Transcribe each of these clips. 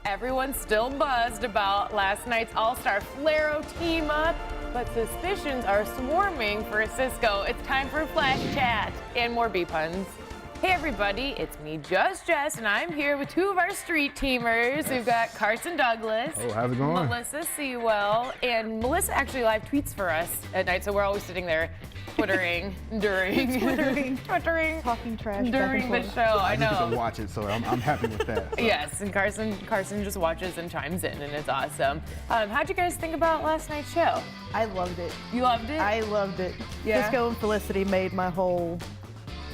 Everyone's still buzzed about last night's All-Star Flaro team up, but suspicions are swarming for Cisco. It's time for Flash Chat and more B-puns. Hey everybody, it's me, Jess, and I'm here with two of our street teamers. We've got Carson Douglas. Oh, how's it going? Melissa Sewell. And Melissa actually live tweets for us at night, so we're always sitting there twittering talking trash during the show. I know. I get to watch it, so I'm happy with that. So. Yes, and Carson just watches and chimes in, and it's awesome. How'd you guys think about last night's show? I loved it. You loved it? I loved it. Yeah. Cisco and Felicity made my whole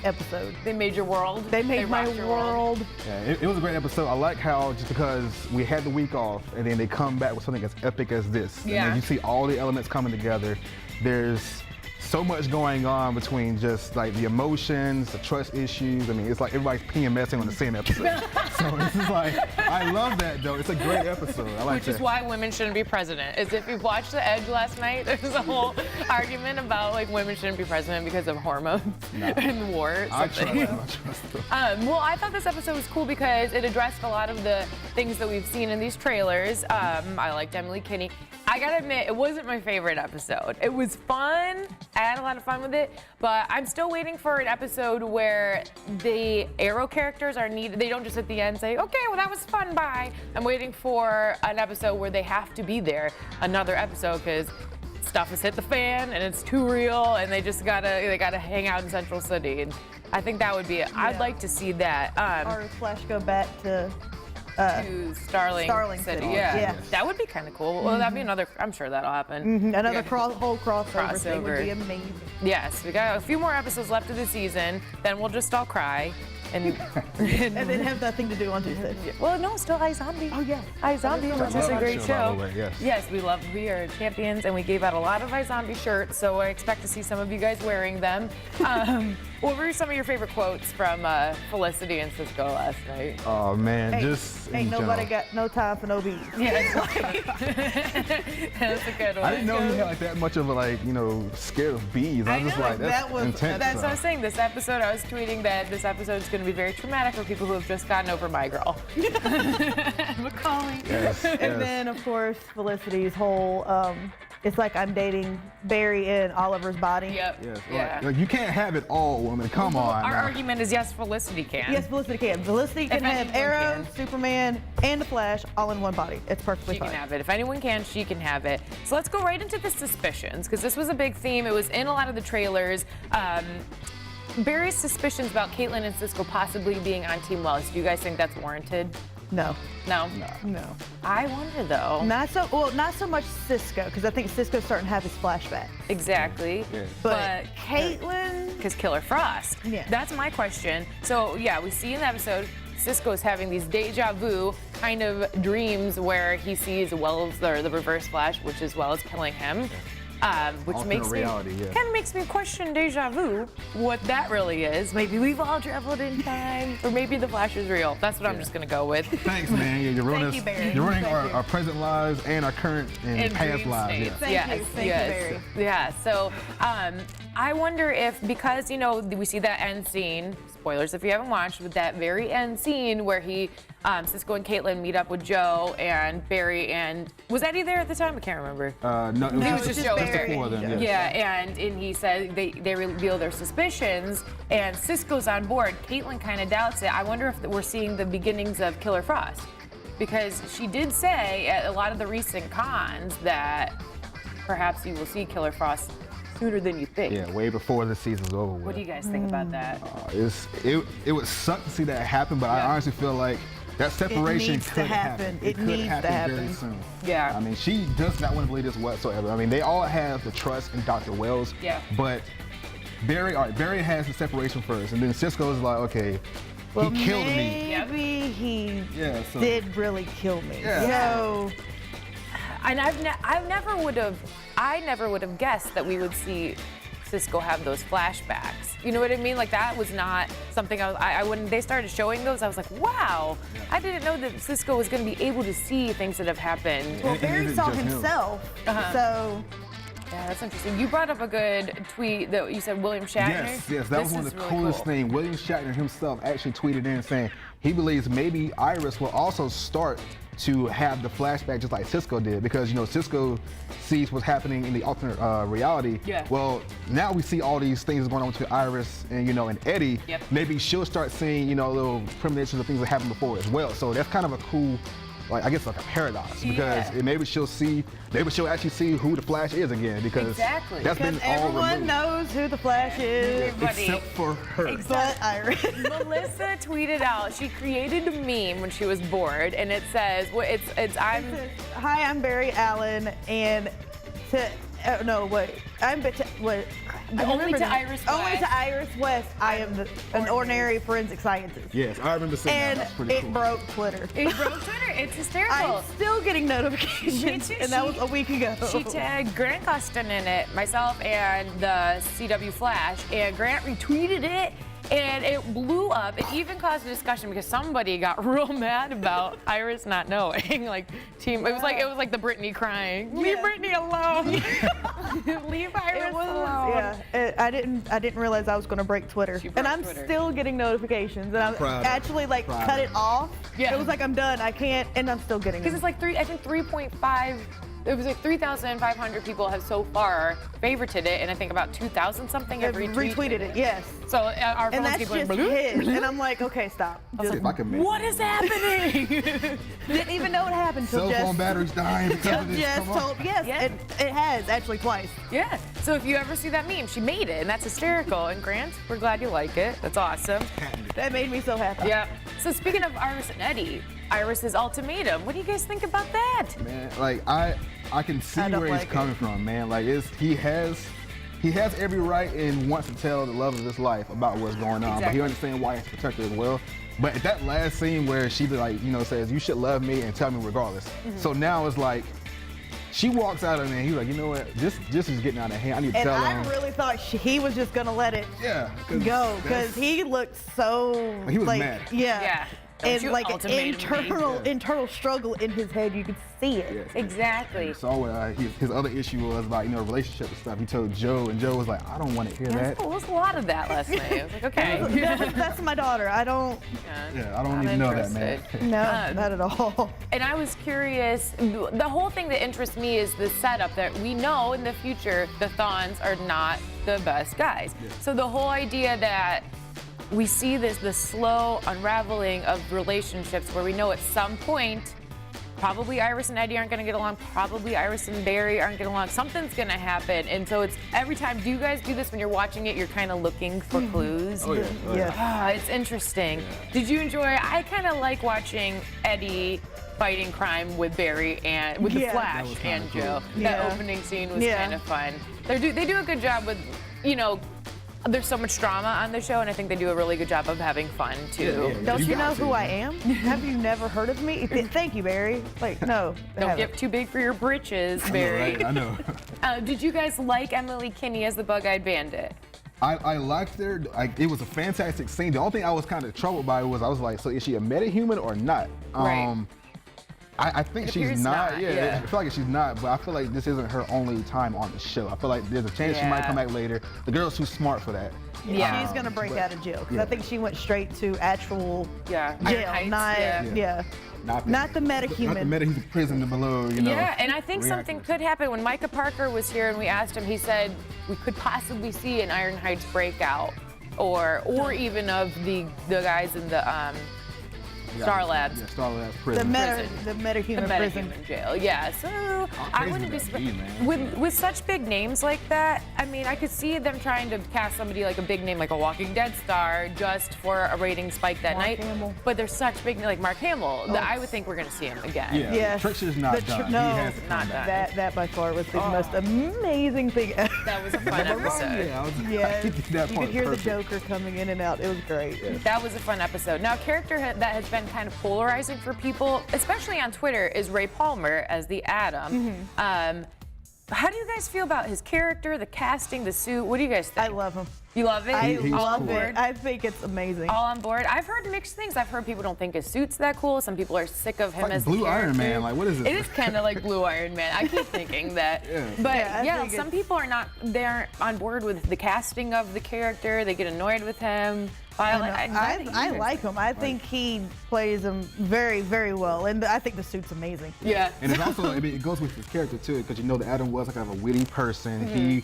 episode. They made your world. They made my rocked your world. Yeah, it was a great episode. I like how just because we had the week off and then they come back with something as epic as this. Yeah. And then you see all the elements coming together. There's so much going on between just like the emotions, the trust issues. I mean, it's like everybody's PMSing on the same episode. So this is like, I love that though. It's a great episode. I like Which is why women shouldn't be president. Is if you watched The Edge last night, there's a whole argument about like women shouldn't be president because of hormones and war. I trust them. Well, I thought this episode was cool because it addressed a lot of the things that we've seen in these trailers. I liked Emily Kinney. I gotta admit, it wasn't my favorite episode. It was fun. I had a lot of fun with it, but I'm still waiting for an episode where the Arrow characters are needed. They don't just at the end say, okay, well that was fun, bye. I'm waiting for an episode where they have to be there, another episode, because stuff has hit the fan and it's too real and they gotta hang out in Central City. And I think that would be it. I'd like to see that. Or Flash go back to Starling City. Yeah. That would be kind of cool. Well, that'd be another, I'm sure that'll happen. Another whole crossover thing would be amazing. Yes, we got a few more episodes left of the season, then we'll just all cry. And then have nothing to do on Tuesday. Well, no, still iZombie. Oh, yeah. iZombie, which is a great show. Yes. Yes, we are champions, and we gave out a lot of iZombie shirts, so I expect to see some of you guys wearing them. What were some of your favorite quotes from Felicity and Cisco last night? Oh man, Ain't nobody got no time for no bees. Yeah, that's a good one. I didn't know he had like that much of a scared of bees. I was just like, that's intense. That's what I was saying. This episode, I was tweeting that this episode is going to be very traumatic for people who have just gotten over my girl. Macaulay. Yes, And then, of course, Felicity's whole, it's like I'm dating Barry in Oliver's body. Yep. Yes, Yeah. like you can't have it all, woman. Come on. Our now. argument is yes, Felicity can. Yes, Felicity can. Felicity can have anyone Arrow, can. Superman, and the Flash all in one body. It's perfectly She fine. can have it. If anyone can, she can have it. So let's go right into the suspicions, because this was a big theme. It was in a lot of the trailers. Barry's suspicions about Caitlyn and Cisco possibly being on Team Wells. Do you guys think that's warranted? No. No? No. I wonder, though. Not so much Cisco, because I think Cisco's starting to have his flashbacks. Exactly. Yeah. But Caitlyn, Because Killer Frost. Yeah. That's my question. So, yeah, we see in the episode, Cisco's having these deja vu kind of dreams where he sees Wells, or the Reverse Flash, which is Wells killing him. Which Alternate makes reality, me yeah. kind of makes me question deja vu, what that really is. Maybe we've all traveled in time, or maybe the Flash is real. That's what I'm just gonna go with. Thanks, man. You're ruining Thank you, Barry. You're ruining Thank you. our present lives and our current and past dream lives. states. Yeah. Thank you, Barry. Yeah. So I wonder if, because we see that end scene. Spoilers if you haven't watched, with that very end scene where Cisco and Caitlyn meet up with Joe and Barry, and was Eddie there at the time? I can't remember. No, it was just Joe. just the four of them. Yeah, and he said they reveal their suspicions, and Cisco's on board. Caitlyn kind of doubts it. I wonder if we're seeing the beginnings of Killer Frost, because she did say at a lot of the recent cons that perhaps you will see Killer Frost sooner than you think. Yeah, way before the season's over with. What do you guys think about that? It would suck to see that happen, but I honestly feel like that separation needs to could happen. It could needs to happen happen. very soon. Yeah. I mean, she does not want to believe this whatsoever. I mean, they all have the trust in Dr. Wells. Yeah. But Barry has the seperation first, and then Cisco's like, okay, Well, he killed me. maybe he So- did really kill me. Yeah. So And I never would have guessed that we would see Cisco have those flashbacks. You know what I mean? Like, that was not something when they started showing those, I was like, wow, I didn't know that Cisco was going to be able to see things that have happened. well, And Barry even saw just him. himself. Uh-huh. So Yeah, that's interesting. You brought up a good tweet that you said William Shatner. Yes, that was one of the coolest things. William Shatner himself actually tweeted in saying he believes maybe Iris will also start to have the flashback just like Cisco did, because you know Cisco sees what's happening in the alternate reality. Yeah. Well, now we see all these things going on between Iris and and Eddie. Yep. Maybe she'll start seeing little premonitions of things that happened before as well. So that's kind of a cool, like I guess like a paradox, because maybe she'll actually see who the Flash is again, because Exactly. that's been Because all everyone removed. knows who the Flash is, Everybody. Except for her. but Iris. Melissa tweeted out, she created a meme when she was bored, and it says, Hi, I'm Barry Allen, and Only to Iris Only West. to Iris West, I am an ordinary forensic scientist. Yes, I remember seeing that. And That's pretty it cool. broke Twitter. It broke Twitter. It's hysterical. I'm still getting notifications, Me too. and that was a week ago. She tagged Grant Gustin in it, myself, and the CW Flash, and Grant retweeted it, and it blew up. It even caused a discussion because somebody got real mad about Iris not knowing. Like, it was like the Britney crying. Leave Yeah. Britney alone. Leave Iris alone. Yeah, I didn't realize I was going to break Twitter, She broke and I'm Twitter. still getting notifications, and I'm proud of her. actually like Proud cut of it her. off. Yeah. It was like I'm done. I can't, and I'm still getting Because them. it's like I think 3.5. It was like 3,500 people have so far favorited it, and I think about 2,000 something have retweeted it. Yes, So our and phones that's keep just going. his, and I'm like, okay, stop. Just, If I can make What is happening? didn't even know what happened till cell Jess. phone batteries dying because of this. Jess Come on. told. Yes, Yeah. it has actually twice. Yeah. So if you ever see that meme, she made it, and that's hysterical. And Grant, we're glad you like it. That's awesome. That made me so happy. Yeah. So speaking of Iris and Eddie, Iris's ultimatum. What do you guys think about that? Man, like I can see I don't where he's like coming from, man. Like he has every right and wants to tell the love of his life about what's going on, but Exactly. he understands why he's protected as well. But at that last scene where she says you should love me and tell me regardless. Mm-hmm. So now it's like she walks out of there and he's like, you know what, this is getting out of hand. I need to And tell I him. really thought he was just gonna let it Yeah, go that's- because he looked so He was like mad. Yeah. Don't and you like an ultimatum me. internal struggle in his head. You could see it. Yes. Exactly. So his other issue was about relationship and stuff. He told Joe, and Joe was like, I don't want to hear that. There was a lot of that last night. I was like, okay. That's my daughter. I don't. Yeah, I don't Not even know that, man. interested. No, Um, not at all. And I was curious, the whole thing that interests me is the setup that we know in the future the Thawns are not the best guys. So the whole idea that we see the slow unraveling of relationships where we know at some point probably Iris and Eddie aren't going to get along, probably Iris and Barry aren't going to get along, something's going to happen. And so it's every time, do you guys do this when you're watching it, you're kind of looking for clues? Oh, yeah. Yeah. Ah, it's interesting. Did you enjoy? I kind of like watching Eddie fighting crime with Barry and with the Yeah. Flash That was kinda and cool. Joe. Yeah. That opening scene was Yeah. kind of fun. They do a good job with, there's so much drama on the show, and I think they do a really good job of having fun too. Yeah. Don't you know got to, who I man. am? Have you never heard of me? Thank you, Barry. Like, no. I Don't haven't. get too big for your britches, I know, Barry. right? I know. Did you guys like Emily Kinney as the Bug-Eyed Bandit? I liked her. It was a fantastic scene. The only thing I was kind of troubled by was I was like, so is she a metahuman or not? Right. I think It she's appears not. not, Yeah, yeah. I feel like she's not. But I feel like this isn't her only time on the show. I feel like there's a chance she might Yeah. come back later. The girl's too smart for that. Yeah. She's gonna break but- out of jail because yeah. I think she went straight to actual Yeah. Iron jail, Heights, not yeah. Not the metahuman. Not the metahuman prison below. Yeah, and I think reacting. something could happen. When Micah Parker was here and we asked him, he said we could possibly see an Iron Heights breakout, or even of the guys in the Star Labs. Yeah, Star Labs the prison. metahuman The prison. metahuman jail, yeah. So I crazy wouldn't be would that be, surprised. man? With such big names like that, I mean, I could see them trying to cast somebody like a big name, like a Walking Dead star, just for a rating spike that Mark night. Hamill. But they're such big, like Mark Hamill. That I would think we're gonna see him again. Yeah. Yes. Trickster's not The done. no, he has to come not back. done. That by far was the most amazing thing ever. That was a fun episode. Yeah, I was, Yes, that you part could hear was the perfect. Joker coming in and out. It was great. That was a fun episode. Now, a character that has been kind of polarizing for people, especially on Twitter, is Ray Palmer as the Atom. How do you guys feel about his character, the casting, the suit? What do you guys think? I love him. You love it? I he's love cool. it. I think it's amazing. All on board. I've heard mixed things. I've heard people don't think his suit's that cool. Some people are sick of him like as Blue the Iron character. Man. Like, what is this? It is kind of like Blue Iron Man. I keep thinking that. Yeah. But Yeah, I yeah, think some it's- people are not. They aren't on board with the casting of the character. They get annoyed with him. I like him. I think he plays him very, very well, and I think the suit's amazing. Yeah. And it's also, I mean, it goes with his character too, because you know that Adam was like kind of a witty person.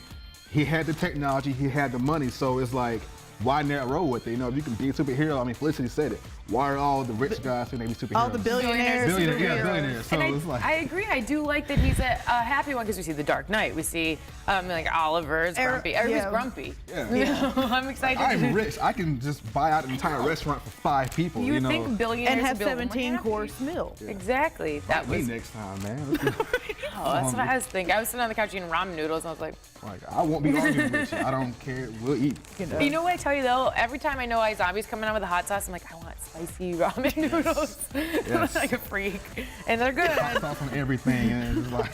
He had the technology, he had the money, so it's like, why not roll with it? You know, if you can be a superhero, I mean, Felicity said it. Why are all the rich guys saying they be superheroes? All the billionaires. Billionaires. So And it's like, I agree. I do like that he's a happy one because we see the Dark Knight. We see like Oliver's grumpy. Everybody's grumpy. Yeah. I'm excited. I'm rich. I can just buy out an entire restaurant for 5 people. You would know? think billionaires And have would be a little more 17-course happy. meal. Yeah. Exactly. That Me was. next time, man. Oh, that's what I was thinking. I was sitting on the couch eating ramen noodles, and I was like, I won't be arguing with you. I don't care. We'll eat. You know what I tell you though? Every time I know iZombie's coming out with a hot sauce, I'm like, I want spicy ramen noodles. Yes. Like a freak, and they're good. Hot sauce on everything, and it's like,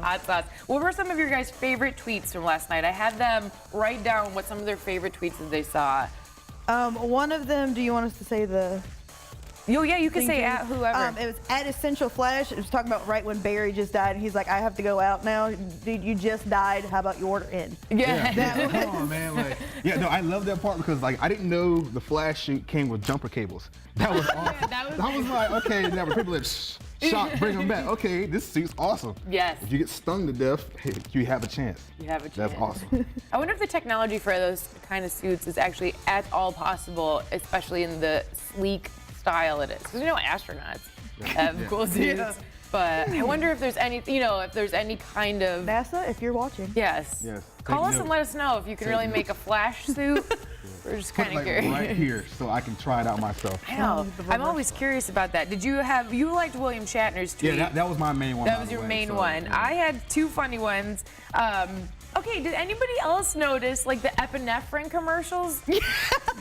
Hot sauce. What were some of your guys' favorite tweets from last night? I had them write down what some of their favorite tweets that they saw. One of them, do you want us to say the... Oh yeah, you can say at whoever. It was at Essential Flash. It was talking about right when Barry just died, and he's like, I have to go out now. Dude, you just died. How about you order in? Yeah. Come on, man. Like, no, I love that part because like I didn't know the Flash suit came with jumper cables. That was awesome. I was like, okay, now people like, shot, bring them back. Okay, this suit's awesome. Yes. If you get stung to death, hey, you have a chance. You have a chance. That's awesome. I wonder if the technology for those kind of suits is actually at all possible, especially in the sleek style it is. Because you know astronauts have cool suits. Yeah. But I wonder if there's any, if there's any kind of... NASA, if you're watching. Yes. Call us and let us know if you can really make a Flash suit. We're just kind of curious. Right here, so I can try it out myself. I know. I'm always curious about that. You liked William Shatner's tweet? Yeah, that was my main one. That was your main one. Yeah. I had 2 funny ones. Okay, did anybody else notice like the epinephrine commercials?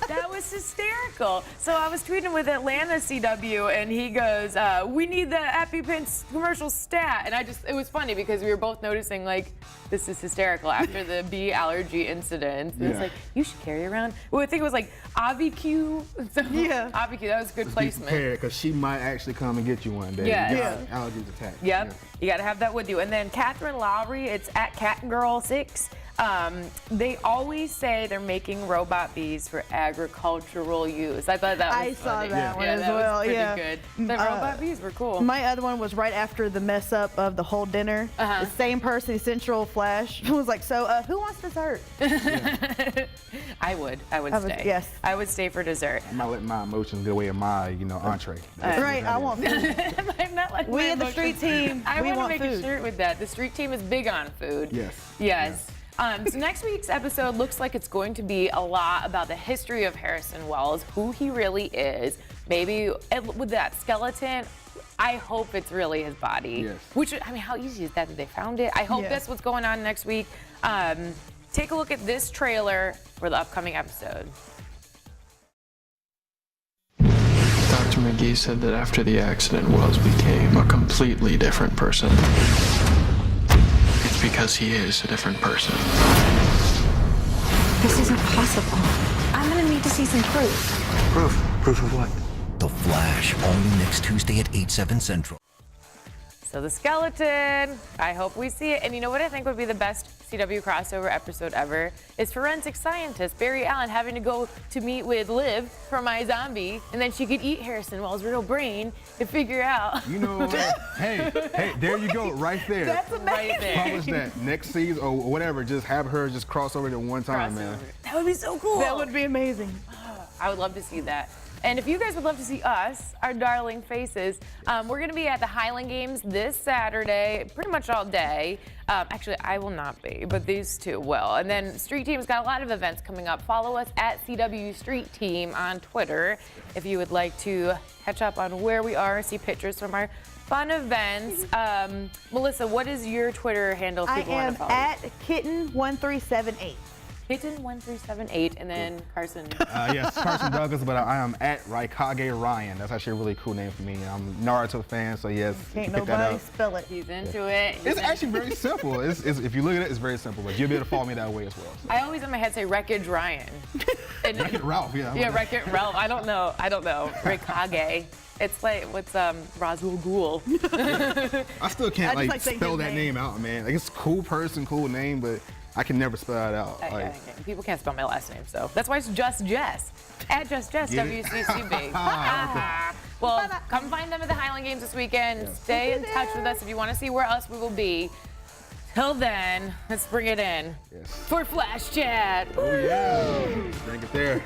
That was hysterical. So I was tweeting with Atlanta CW, and he goes, "We need the EpiPen commercial stat," and it was funny because we were both noticing like this is hysterical after the bee allergy incident. It's like you should carry around. Well, I think it was like AviQ. So, AviQ. That was good placement. Because she might actually come and get you one day. Allergies attack. Yep. You got to have that with you. And then Catherine Lowry, it's at CatGirl6. They always say they're making robot bees for agricultural use. I thought that was funny. I saw that one as that well. Was pretty good. The robot bees were cool. My other one was right after the mess up of the whole dinner. The same person, Central Flash, was like, "So, who wants dessert?" I would stay. Yes. I would stay for dessert. I'm not letting my emotions get away in my, entree. Right. I want food. I'm not letting we in the street team. I we want to make food. a shirt with that. The street team is big on food. Yes. So next week's episode looks like it's going to be a lot about the history of Harrison Wells, who he really is. Maybe with that skeleton, I hope it's really his body. Yes. Which, I mean, how easy is that they found it? I hope that's what's going on next week. Take a look at this trailer for the upcoming episode. Dr. McGee said that after the accident, Wells became a completely different person. It's because he is a different person. This isn't possible. I'm gonna need to see some proof. Proof of what? The Flash, only next Tuesday at 8/7 Central. So the skeleton, I hope we see it. And you know what I think would be the best CW crossover episode ever is forensic scientist Barry Allen having to go to meet with Liv from iZombie, and then she could eat Harrison Wells' real brain and figure out. You know, hey, there you go, right there. That's amazing. Right there. Publish that next season or whatever. Just have her just cross over at one time, man. That would be so cool. That would be amazing. I would love to see that. And if you guys would love to see us, our darling faces, we're going to be at the Highland Games this Saturday, pretty much all day. Actually, I will not be, but these two will. And then Street Team's got a lot of events coming up. Follow us at CW Street Team on Twitter if you would like to catch up on where we are, see pictures from our fun events. Melissa, what is your Twitter handle if people want to follow? I am at Kitten1378. Kitten1378, and then Carson. Yes, Carson Douglas, but I am at Raikage Ryan. That's actually a really cool name for me. I'm a Naruto fan, so yes. Can't pick that nobody up. spell it. He's into it. It's actually very simple. If you look at it, it's very simple, but you'll be able to follow me that way as well. So. I always in my head say Wreckage Ryan. Wreck-It Ralph, yeah. Yeah, Wreck-It Ralph. I don't know. Raikage. It's like, what's Roswell Ghoul? I still can't I just like spell his that name out, man. Like, it's a cool person, cool name, but I can never spell it out. People can't spell my last name, so that's why it's just Jess. At Just Jess, WCCB. Well, come find them at the Highland Games this weekend. Stay in touch with us if you want to see where else we will be. Till then, let's bring it in for Flash Chat. Oh yeah, bring it there.